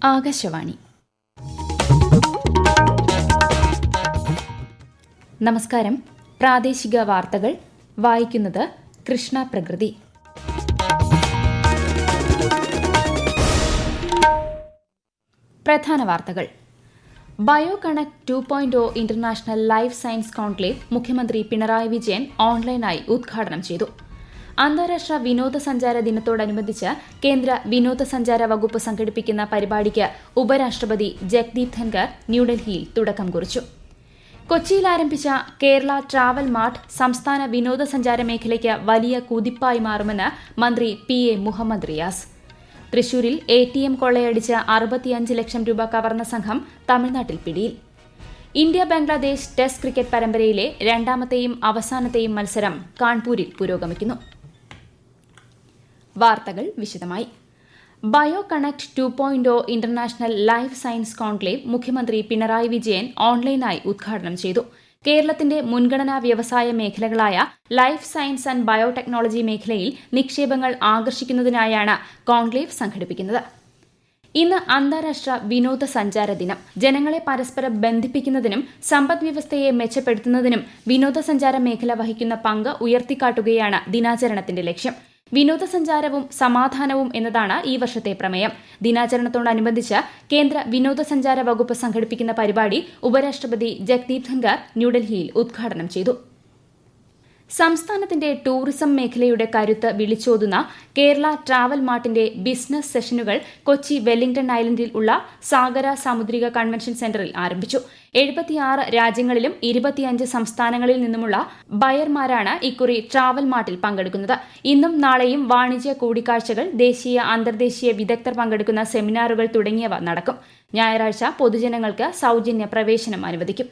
ആകാശവാണി. നമസ്കാരം. പ്രാദേശിക വാർത്തകൾ വായിക്കുന്നത് കൃഷ്ണ പ്രകൃതി. പ്രധാന വാർത്തകൾ. Bio connect 2.0 international life science conclave മുഖ്യമന്ത്രി പിണറായി വിജയൻ ഓൺലൈനായി ഉദ്ഘാടനം ചെയ്തു. അന്താരാഷ്ട്ര വിനോദസഞ്ചാര ദിനത്തോടനുബന്ധിച്ച് കേന്ദ്ര വിനോദസഞ്ചാര വകുപ്പ് സംഘടിപ്പിക്കുന്ന പരിപാടിക്ക് ഉപരാഷ്ട്രപതി ജഗ്ദീപ് ധൻഖർ ന്യൂഡൽഹിയിൽ തുടക്കം കുറിച്ചു. കൊച്ചിയിൽ ആരംഭിച്ച കേരള ട്രാവൽ മാർട്ട് സംസ്ഥാന വിനോദസഞ്ചാര മേഖലയ്ക്ക് വലിയ കുതിപ്പായി മാറുമെന്ന് മന്ത്രി PA മുഹമ്മദ് റിയാസ്. തൃശൂരിൽ ATM കൊള്ളയടിച്ച് 65 ലക്ഷം രൂപ കവർന്ന സംഘം തമിഴ്നാട്ടിൽ പിടിയിൽ. ഇന്ത്യ ബംഗ്ലാദേശ് ടെസ്റ്റ് ക്രിക്കറ്റ് പരമ്പരയിലെ രണ്ടാമത്തെയും അവസാനത്തെയും മത്സരം കാൺപൂരിൽ പുരോഗമിക്കുന്നു. വാർത്തകൾ വിശദമായി. Bio connect 2.0 international life science conclave മുഖ്യമന്ത്രി പിണറായി വിജയൻ ഓൺലൈനായി ഉദ്ഘാടനം ചെയ്തു. കേരളത്തിന്റെ മുൻഗണനാ വ്യവസായ മേഖലകളായ ലൈഫ് സയൻസ് ആൻഡ് ബയോടെക്നോളജി മേഖലയിൽ നിക്ഷേപങ്ങൾ ആകർഷിക്കുന്നതിനായാണ് കോൺക്ലേവ് സംഘടിപ്പിക്കുന്നത്. ഇന്ന് അന്താരാഷ്ട്ര വിനോദസഞ്ചാര ദിനം. ജനങ്ങളെ പരസ്പരം ബന്ധിപ്പിക്കുന്നതിനും സമ്പദ്വ്യവസ്ഥയെ മെച്ചപ്പെടുത്തുന്നതിനും വിനോദസഞ്ചാര മേഖല വഹിക്കുന്ന പങ്ക് ഉയർത്തിക്കാട്ടുകയാണ് ദിനാചരണത്തിന്റെ ലക്ഷ്യം. വിനോദസഞ്ചാരവും സമാധാനവും എന്നതാണ് ഈ വർഷത്തെ പ്രമേയം. ദിനാചരണത്തോടനുബന്ധിച്ച് കേന്ദ്ര വിനോദസഞ്ചാര വകുപ്പ് സംഘടിപ്പിക്കുന്ന പരിപാടി ഉപരാഷ്ട്രപതി ജഗ്ദീപ് ധൻഖർ ന്യൂഡൽഹിയിൽ ഉദ്ഘാടനം ചെയ്തു. സംസ്ഥാനത്തിന്റെ ടൂറിസം മേഖലയുടെ കരുത്ത് വിളിച്ചോതുന്ന കേരള ട്രാവൽ മാർട്ടിന്റെ ബിസിനസ് സെഷനുകൾ കൊച്ചി വെല്ലിംഗ്ടൺ ഐലൻഡിൽ ഉള്ള സാഗര സാമുദ്രിക കൺവെൻഷൻ സെന്ററിൽ ആരംഭിച്ചു. 76 രാജ്യങ്ങളിലും 25 സംസ്ഥാനങ്ങളിൽ നിന്നുമുള്ള ബയർമാരാണ് ഇക്കുറി ട്രാവൽ മാർട്ടിൽ പങ്കെടുക്കുന്നത്. ഇന്നും നാളെയും വാണിജ്യ കൂടിക്കാഴ്ചകൾ, ദേശീയ അന്തർദേശീയ വിദഗ്ധർ പങ്കെടുക്കുന്ന സെമിനാറുകൾ തുടങ്ങിയവ നടക്കും. ഞായറാഴ്ച പൊതുജനങ്ങൾക്ക് സൌജന്യ പ്രവേശനം അനുവദിക്കും.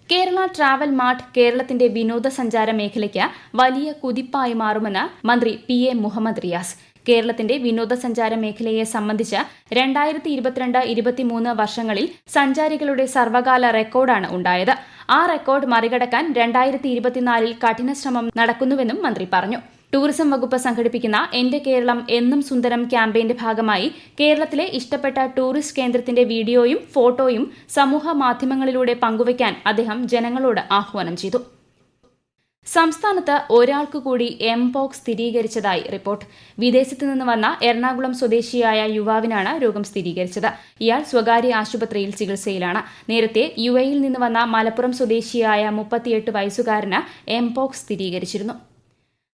കേരള ട്രാവൽ മാർട്ട് കേരളത്തിന്റെ വിനോദസഞ്ചാര മേഖലയ്ക്ക് വലിയ കുതിപ്പായി മാറുമെന്ന് മന്ത്രി PA മുഹമ്മദ് റിയാസ്. കേരളത്തിന്റെ വിനോദസഞ്ചാര മേഖലയെ സംബന്ധിച്ച് 2022-23 വർഷങ്ങളിൽ സഞ്ചാരികളുടെ സർവകാല റെക്കോർഡാണ് ഉണ്ടായത്. ആ റെക്കോർഡ് മറികടക്കാൻ 2024 കഠിന ശ്രമം നടക്കുന്നുവെന്നും മന്ത്രി പറഞ്ഞു. ടൂറിസം വകുപ്പ് സംഘടിപ്പിക്കുന്ന എന്റെ കേരളം എന്നും സുന്ദരം ക്യാമ്പയിന്റെ ഭാഗമായി കേരളത്തിലെ ഇഷ്ടപ്പെട്ട ടൂറിസ്റ്റ് കേന്ദ്രത്തിന്റെ വീഡിയോയും ഫോട്ടോയും സമൂഹ മാധ്യമങ്ങളിലൂടെ പങ്കുവയ്ക്കാൻ അദ്ദേഹം ജനങ്ങളോട് ആഹ്വാനം ചെയ്തു. സംസ്ഥാനത്ത് ഒരാൾക്ക് കൂടി എംപോക്സ് സ്ഥിരീകരിച്ചതായി റിപ്പോർട്ട്. വിദേശത്ത് നിന്ന് വന്ന എറണാകുളം സ്വദേശിയായ യുവാവിനാണ് രോഗം സ്ഥിരീകരിച്ചത്. ഇയാൾ സ്വകാര്യ ആശുപത്രിയിൽ ചികിത്സയിലാണ്. നേരത്തെ UAE-യിൽ നിന്ന് വന്ന മലപ്പുറം സ്വദേശിയായ 38 വയസ്സുകാരന് എംപോക്സ് സ്ഥിരീകരിച്ചിരുന്നു.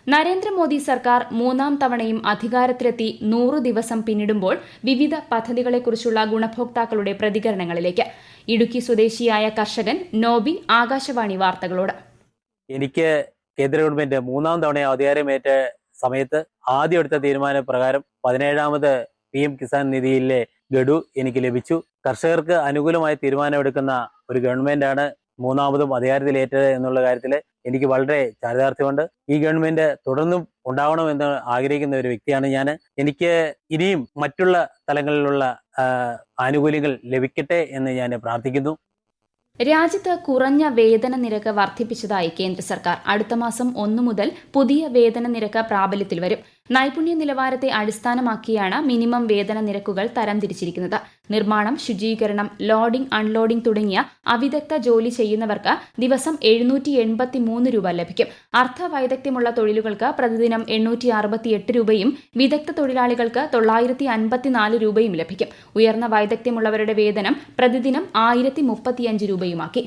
നരേന്ദ്രമോദി സർക്കാർ 3ാം തവണയും അധികാരത്തിലെത്തി 100 ദിവസം പിന്നിടുമ്പോൾ വിവിധ പദ്ധതികളെക്കുറിച്ചുള്ള ഗുണഭോക്താക്കളുടെ പ്രതികരണങ്ങളിലേക്ക്. ഇടുക്കി സ്വദേശിയായ കർഷകൻ നോബി ആകാശവാണി വാർത്തകളോട്. എനിക്ക് കേന്ദ്ര ഗവൺമെന്റ് 3ാം തവണ അധികാരമേറ്റ സമയത്ത് ആദ്യം എടുത്ത തീരുമാനപ്രകാരം 17ാമത് PM കിസാൻ നിധിയിലെ ഗഡു എനിക്ക് ലഭിച്ചു. കർഷകർക്ക് അനുകൂലമായ തീരുമാനമെടുക്കുന്ന ഒരു ഗവൺമെന്റാണ് 3ാമതും അധികാരത്തിലേറ്റത് എന്നുള്ള കാര്യത്തിൽ എനിക്ക് വളരെ ചാരിതാർത്ഥ്യമുണ്ട്. ഈ ഗവൺമെന്റ് തുടർന്നും ഉണ്ടാവണമെന്ന് ആഗ്രഹിക്കുന്ന ഒരു വ്യക്തിയാണ് ഞാൻ. എനിക്ക് ഇനിയും മറ്റുള്ള തലങ്ങളിലുള്ള ആനുകൂല്യങ്ങൾ ലഭിക്കട്ടെ എന്ന് ഞാൻ പ്രാർത്ഥിക്കുന്നു. രാജ്യത്ത് കുറഞ്ഞ വേതന നിരക്ക് വർദ്ധിപ്പിച്ചതായി കേന്ദ്ര സർക്കാർ. അടുത്ത മാസം 1 മുതൽ പുതിയ വേതന നിരക്ക് പ്രാബല്യത്തിൽ വരും. നൈപുണ്യ നിലവാരത്തെ അടിസ്ഥാനമാക്കിയാണ് മിനിമം വേതന നിരക്കുകൾ തരംതിരിച്ചിരിക്കുന്നത്. നിർമ്മാണം, ശുചീകരണം, ലോഡിംഗ്, അൺലോഡിംഗ് തുടങ്ങിയ അവിദഗ്ധ ജോലി ചെയ്യുന്നവർക്ക് ദിവസം 783 രൂപ ലഭിക്കും. അർദ്ധവൈദഗ്ധ്യമുള്ള തൊഴിലുകൾക്ക് പ്രതിദിനം 868 രൂപയും വിദഗ്ധ തൊഴിലാളികൾക്ക് 954 രൂപയും ലഭിക്കും. ഉയർന്ന വൈദഗ്ധ്യമുള്ളവരുടെ വേതനം പ്രതിദിനം 1035 രൂപയുമാക്കി.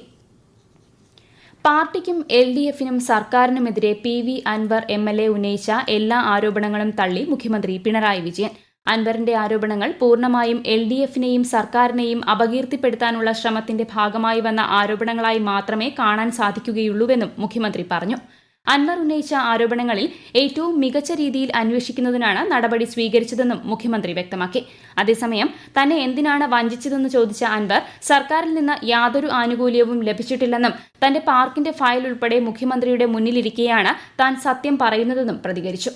പാർട്ടിക്കും LDF-നും സർക്കാരിനുമെതിരെ PV അൻവർ MLA ഉന്നയിച്ച എല്ലാ ആരോപണങ്ങളും തള്ളി മുഖ്യമന്ത്രി പിണറായി വിജയൻ. അൻവറിന്റെ ആരോപണങ്ങൾ പൂർണ്ണമായും LDF-നെയും സർക്കാരിനെയും അപകീർത്തിപ്പെടുത്താനുള്ള ശ്രമത്തിന്റെ ഭാഗമായി വന്ന ആരോപണങ്ങളായി മാത്രമേ കാണാൻ സാധിക്കുകയുള്ളൂവെന്നും മുഖ്യമന്ത്രി പറഞ്ഞു. അൻവർ ഉന്നയിച്ച ആരോപണങ്ങളിൽ ഏറ്റവും മികച്ച രീതിയിൽ അന്വേഷിക്കുന്നതിനാണ് നടപടി സ്വീകരിച്ചതെന്നും മുഖ്യമന്ത്രി വ്യക്തമാക്കി. അതേസമയം തന്നെ എന്തിനാണ് വഞ്ചിച്ചതെന്ന് ചോദിച്ച അൻവർ സർക്കാരിൽ നിന്ന് യാതൊരു ആനുകൂല്യവും ലഭിച്ചിട്ടില്ലെന്നും തന്റെ പാർക്കിന്റെ ഫയൽ ഉൾപ്പെടെ മുഖ്യമന്ത്രിയുടെ മുന്നിലിരിക്കെയാണ് താൻ സത്യം പറയുന്നതെന്നും പ്രതികരിച്ചു.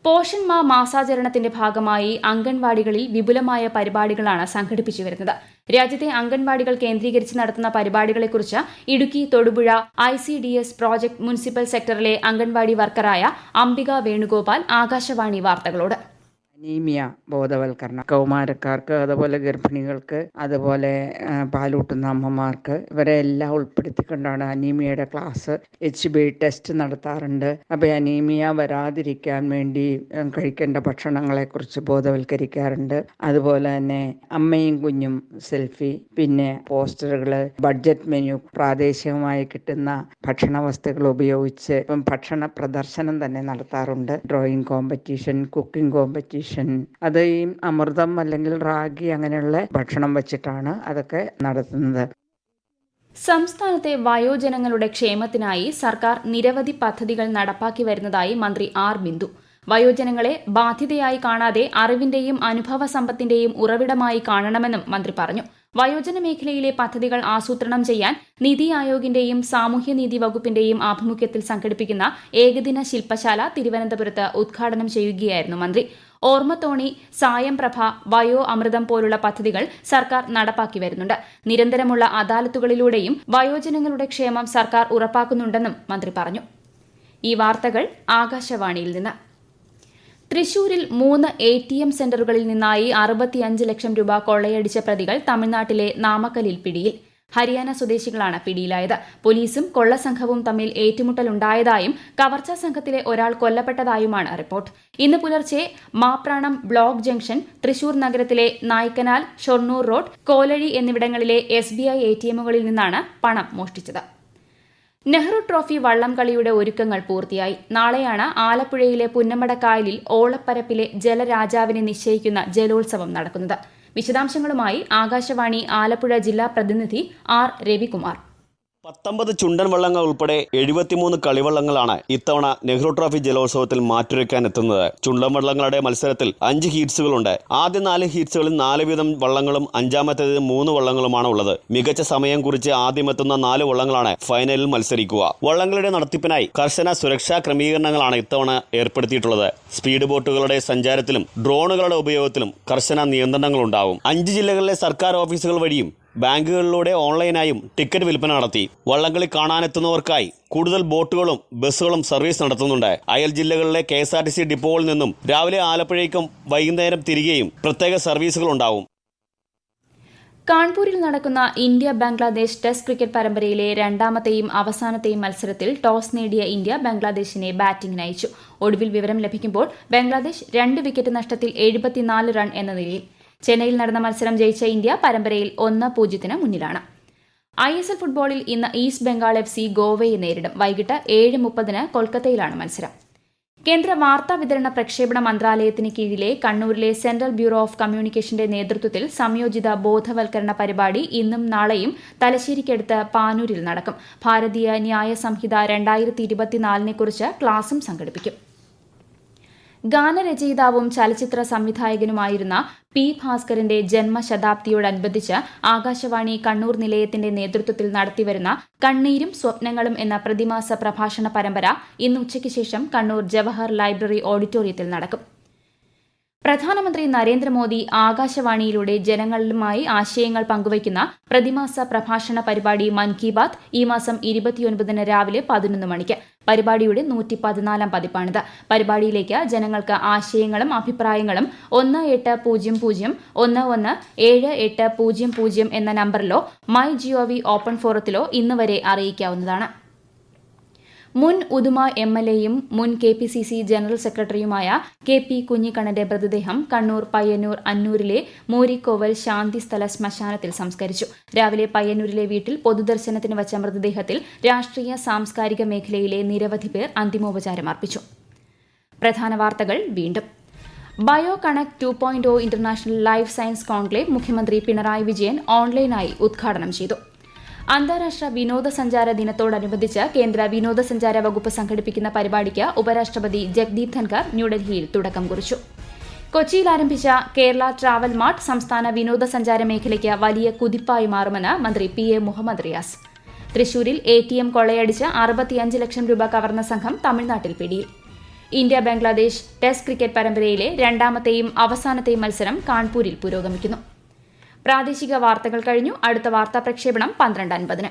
പോഷൺ മാ മാസാചരണത്തിന്റെ ഭാഗമായി അംഗൻവാടികളിൽ വിപുലമായ പരിപാടികളാണ് സംഘടിപ്പിച്ചു വരുന്നത്. രാജ്യത്തെ അംഗൻവാടികൾ കേന്ദ്രീകരിച്ച് നടത്തുന്ന പരിപാടികളെക്കുറിച്ച് Idukki Thodupuzha ICDS project municipal സെക്ടറിലെ അംഗൻവാടി വർക്കറായ അംബിക വേണുഗോപാൽ ആകാശവാണി വാർത്തകളോട്. അനീമിയ ബോധവൽക്കരണം കൗമാരക്കാർക്ക്, അതുപോലെ ഗർഭിണികൾക്ക്, അതുപോലെ പാലൂട്ടുന്ന അമ്മമാർക്ക്, ഇവരെ എല്ലാം ഉൾപ്പെടുത്തിക്കൊണ്ടാണ് അനീമിയയുടെ ക്ലാസ്. HB ടെസ്റ്റ് നടത്താറുണ്ട്. അപ്പോൾ അനീമിയ വരാതിരിക്കാൻ വേണ്ടി കഴിക്കേണ്ട ഭക്ഷണങ്ങളെക്കുറിച്ച് ബോധവൽക്കരിക്കാറുണ്ട്. അതുപോലെ തന്നെ അമ്മയും കുഞ്ഞും സെൽഫി, പിന്നെ പോസ്റ്ററുകൾ, ബഡ്ജറ്റ് മെനു, പ്രാദേശികമായി കിട്ടുന്ന ഭക്ഷണ വസ്തുക്കൾ ഉപയോഗിച്ച് ഭക്ഷണ പ്രദർശനം തന്നെ നടത്താറുണ്ട്. ഡ്രോയിങ് കോമ്പറ്റീഷൻ, കുക്കിംഗ് കോമ്പറ്റീഷൻ, അത് ഈ അമൃതം അല്ലെങ്കിൽ റാഗി അങ്ങനെയുള്ള ഭക്ഷണം വെച്ചിട്ടാണ് അതൊക്കെ നടത്തുന്നത്. സംസ്ഥാനത്തെ വയോജനങ്ങളുടെ ക്ഷേമത്തിനായി സർക്കാർ നിരവധി പദ്ധതികൾ നടപ്പാക്കി വരുന്നതായി മന്ത്രി ആർ ബിന്ദു. വയോജനങ്ങളെ ബാധ്യതയായി കാണാതെ അറിവിന്റെയും അനുഭവ സമ്പത്തിന്റെയും ഉറവിടമായി കാണണമെന്നും മന്ത്രി പറഞ്ഞു. വയോജന മേഖലയിലെ പദ്ധതികൾ ആസൂത്രണം ചെയ്യാൻ നിതി ആയോഗിന്റെയും സാമൂഹ്യനീതി വകുപ്പിന്റെയും ആഭിമുഖ്യത്തിൽ സംഘടിപ്പിക്കുന്ന ഏകദിന ശില്പശാല തിരുവനന്തപുരത്ത് ഉദ്ഘാടനം ചെയ്യുകയായിരുന്നു മന്ത്രി. ഓർമ്മത്തോണി, സായംപ്രഭ, വയോ അമൃതം പോലുള്ള പദ്ധതികൾ സർക്കാർ നടപ്പാക്കി വരുന്നുണ്ട്. നിരന്തരമുള്ള അദാലത്തുകളിലൂടെയും വയോജനങ്ങളുടെ ക്ഷേമം സർക്കാർ ഉറപ്പാക്കുന്നുണ്ടെന്നും മന്ത്രി പറഞ്ഞു. ഈ വാർത്തകൾ ആകാശവാണിയിൽ നിന്ന്. തൃശൂരിൽ 3 ATM സെന്ററുകളിൽ നിന്നായി 65 ലക്ഷം രൂപ കൊള്ളയടിച്ച പ്രതികൾ തമിഴ്നാട്ടിലെ നാമക്കലിൽ പിടിയിൽ. ഹരിയാന സ്വദേശികളാണ് പിടിയിലായത്. പോലീസും കൊള്ളസംഘവും തമ്മിൽ ഏറ്റുമുട്ടലുണ്ടായതായും കവർച്ചാ സംഘത്തിലെ ഒരാൾ കൊല്ലപ്പെട്ടതായുമാണ് റിപ്പോർട്ട്. ഇന്ന് പുലർച്ചെ മാപ്രാണം ബ്ലോക്ക് ജംഗ്ഷൻ, തൃശൂർ നഗരത്തിലെ നായ്ക്കനാൽ, ഷൊർണൂർ റോഡ്, കോലഴി എന്നിവിടങ്ങളിലെ SBI ATMകളിൽ നിന്നാണ് പണം മോഷ്ടിച്ചത്. നെഹ്റു ട്രോഫി വള്ളംകളിയുടെ ഒരുക്കങ്ങൾ പൂർത്തിയായി. നാളെയാണ് ആലപ്പുഴയിലെ പുന്നമടക്കായലിൽ ഓളപ്പരപ്പിലെ ജലരാജാവിനെ നിശ്ചയിക്കുന്ന ജലോത്സവം നടക്കുന്നത്. വിശദാംശങ്ങളുമായി ആകാശവാണി ആലപ്പുഴ ജില്ലാ പ്രതിനിധി R. രവികുമാർ. 19 ചുണ്ടൻ വള്ളങ്ങൾ ഉൾപ്പെടെ 73 കളിവള്ളങ്ങളാണ് ഇത്തവണ നെഹ്റു ട്രോഫി ജലോത്സവത്തിൽ മാറ്റുരയ്ക്കാൻ എത്തുന്നത്. ചുണ്ടൻ വള്ളങ്ങളുടെ മത്സരത്തിൽ 5 ഹീറ്റ്സുകളുണ്ട്. ആദ്യ 4 ഹീറ്റ്സുകളിൽ 4 വീതം വള്ളങ്ങളും അഞ്ചാമത്തേത് 3 വള്ളങ്ങളുമാണ് ഉള്ളത്. മികച്ച സമയം കുറിച്ച് ആദ്യമെത്തുന്ന 4 വള്ളങ്ങളാണ് ഫൈനലിൽ മത്സരിക്കുക. വള്ളങ്ങളുടെ നടത്തിപ്പിനായി കർശന സുരക്ഷാ ക്രമീകരണങ്ങളാണ് ഇത്തവണ ഏർപ്പെടുത്തിയിട്ടുള്ളത്. സ്പീഡ് ബോട്ടുകളുടെ സഞ്ചാരത്തിലും ഡ്രോണുകളുടെ ഉപയോഗത്തിലും കർശന നിയന്ത്രണങ്ങളുണ്ടാവും. 5 ജില്ലകളിലെ സർക്കാർ ഓഫീസുകൾ വഴിയും ബാങ്കുകളിലൂടെ ഓൺലൈനായും ടിക്കറ്റ് വിൽപ്പന നടത്തി. വള്ളംകളി കാണാനെത്തുന്നവർക്കായി കൂടുതൽ ബോട്ടുകളും ബസ്സുകളും സർവീസ് നടത്തുന്നുണ്ട്. അയൽ ജില്ലകളിലെ KSRTC ഡിപ്പോകളിൽ നിന്നും രാവിലെ ആലപ്പുഴയ്ക്കും വൈകുന്നേരം തിരികെയും പ്രത്യേക സർവീസുകൾ ഉണ്ടാവും. കാൺപൂരിൽ നടക്കുന്ന ഇന്ത്യ ബംഗ്ലാദേശ് ടെസ്റ്റ് ക്രിക്കറ്റ് പരമ്പരയിലെ രണ്ടാമത്തെയും അവസാനത്തെയും മത്സരത്തിൽ ടോസ് നേടിയ ഇന്ത്യ ബംഗ്ലാദേശിനെ ബാറ്റിംഗിന് അയച്ചു. ഒടുവിൽ വിവരം ലഭിക്കുമ്പോൾ ബംഗ്ലാദേശ് 2 വിക്കറ്റ് നഷ്ടത്തിൽ 74 റൺ എന്ന നിലയിൽ. ചെന്നൈയിൽ നടന്ന മത്സരം ജയിച്ച ഇന്ത്യ പരമ്പരയിൽ 1-0 മുന്നിലാണ്. ISL ഫുട്ബോളിൽ ഇന്ന് ഈസ്റ്റ് ബംഗാൾ FC ഗോവയെ നേരിടും. വൈകിട്ട് 7:30 കൊൽക്കത്തയിലാണ് മത്സരം. കേന്ദ്ര വാർത്താ വിതരണ പ്രക്ഷേപണ മന്ത്രാലയത്തിന് കീഴിലെ കണ്ണൂരിലെ സെൻട്രൽ ബ്യൂറോ ഓഫ് കമ്മ്യൂണിക്കേഷന്റെ നേതൃത്വത്തിൽ സംയോജിത ബോധവൽക്കരണ പരിപാടി ഇന്നും നാളെയും തലശ്ശേരിക്കടുത്ത് പാനൂരിൽ നടക്കും. ഭാരതീയ ന്യായ സംഹിത 2024 ക്ലാസും സംഘടിപ്പിക്കും. ഗാനരചയിതാവും ചലച്ചിത്ര സംവിധായകനുമായിരുന്ന P. ഭാസ്കരന്റെ ജന്മശതാബ്ദിയോടനുബന്ധിച്ച് ആകാശവാണി കണ്ണൂർ നിലയത്തിന്റെ നേതൃത്വത്തിൽ നടത്തിവരുന്ന കണ്ണീരും സ്വപ്നങ്ങളും എന്ന പ്രതിമാസ പ്രഭാഷണ പരമ്പര ഇന്ന് ഉച്ചയ്ക്ക് ശേഷം കണ്ണൂർ ജവഹർ ലൈബ്രറി ഓഡിറ്റോറിയത്തിൽ നടക്കും. പ്രധാനമന്ത്രി നരേന്ദ്രമോദി ആകാശവാണിയിലൂടെ ജനങ്ങളുമായി ആശയങ്ങൾ പങ്കുവയ്ക്കുന്ന പ്രതിമാസ പ്രഭാഷണ പരിപാടി മൻ കി ബാത്ത് ഈ മാസം 29 രാവിലെ 11 മണിക്ക്. പരിപാടിയുടെ 114 പതിപ്പാണിത്. പരിപാടിയിലേക്ക് ജനങ്ങൾക്ക് ആശയങ്ങളും അഭിപ്രായങ്ങളും 1800117800 എന്ന നമ്പറിലോ MyGov ഓപ്പൺ ഫോറത്തിലോ ഇന്ന് വരെ അറിയിക്കാവുന്നതാണ്. മുൻ ഉദുമ MLAയും മുൻ KPCC ജനറൽ സെക്രട്ടറിയുമായ KP കുഞ്ഞിക്കണ്ണന്റെ മൃതദേഹം കണ്ണൂർ പയ്യന്നൂർ അന്നൂരിലെ മൂരിക്കോവൽ ശാന്തിസ്ഥല ശ്മശാനത്തിൽ സംസ്കരിച്ചു. രാവിലെ പയ്യന്നൂരിലെ വീട്ടിൽ പൊതുദർശനത്തിന് വച്ച മൃതദേഹത്തിൽ രാഷ്ട്രീയ സാംസ്കാരിക മേഖലയിലെ നിരവധി പേർ അന്തിമോപചാരം അർപ്പിച്ചു. പ്രധാന വാർത്തകൾ വീണ്ടും. Bio connect 2.0 international life science conclave മുഖ്യമന്ത്രി പിണറായി വിജയൻ ഓൺലൈനായി ഉദ്ഘാടനം ചെയ്തു. അന്താരാഷ്ട്ര വിനോദസഞ്ചാര ദിനത്തോടനുബന്ധിച്ച് കേന്ദ്ര വിനോദസഞ്ചാര വകുപ്പ് സംഘടിപ്പിക്കുന്ന പരിപാടിക്ക് ഉപരാഷ്ട്രപതി ജഗ്ദീപ് ധൻഖർ ന്യൂഡൽഹിയിൽ തുടക്കം കുറിച്ചു. കൊച്ചിയിൽ ആരംഭിച്ച കേരള ട്രാവൽ മാർട്ട് സംസ്ഥാന വിനോദസഞ്ചാര മേഖലയ്ക്ക് വലിയ കുതിപ്പായി മാറുമെന്ന് മന്ത്രി PA മുഹമ്മദ് റിയാസ്. തൃശൂരിൽ ATM കൊള്ളയടിച്ച് 65 ലക്ഷം രൂപ കവർന്ന സംഘം തമിഴ്നാട്ടിൽ പിടിയിൽ. ഇന്ത്യ ബംഗ്ലാദേശ് ടെസ്റ്റ് ക്രിക്കറ്റ് പരമ്പരയിലെ രണ്ടാമത്തെയും അവസാനത്തെയും മത്സരം കാൺപൂരിൽ പുരോഗമിക്കുന്നു. പ്രാദേശിക വാർത്തകൾ കഴിഞ്ഞു. അടുത്ത വാർത്താ പ്രക്ഷേപണം 12:50.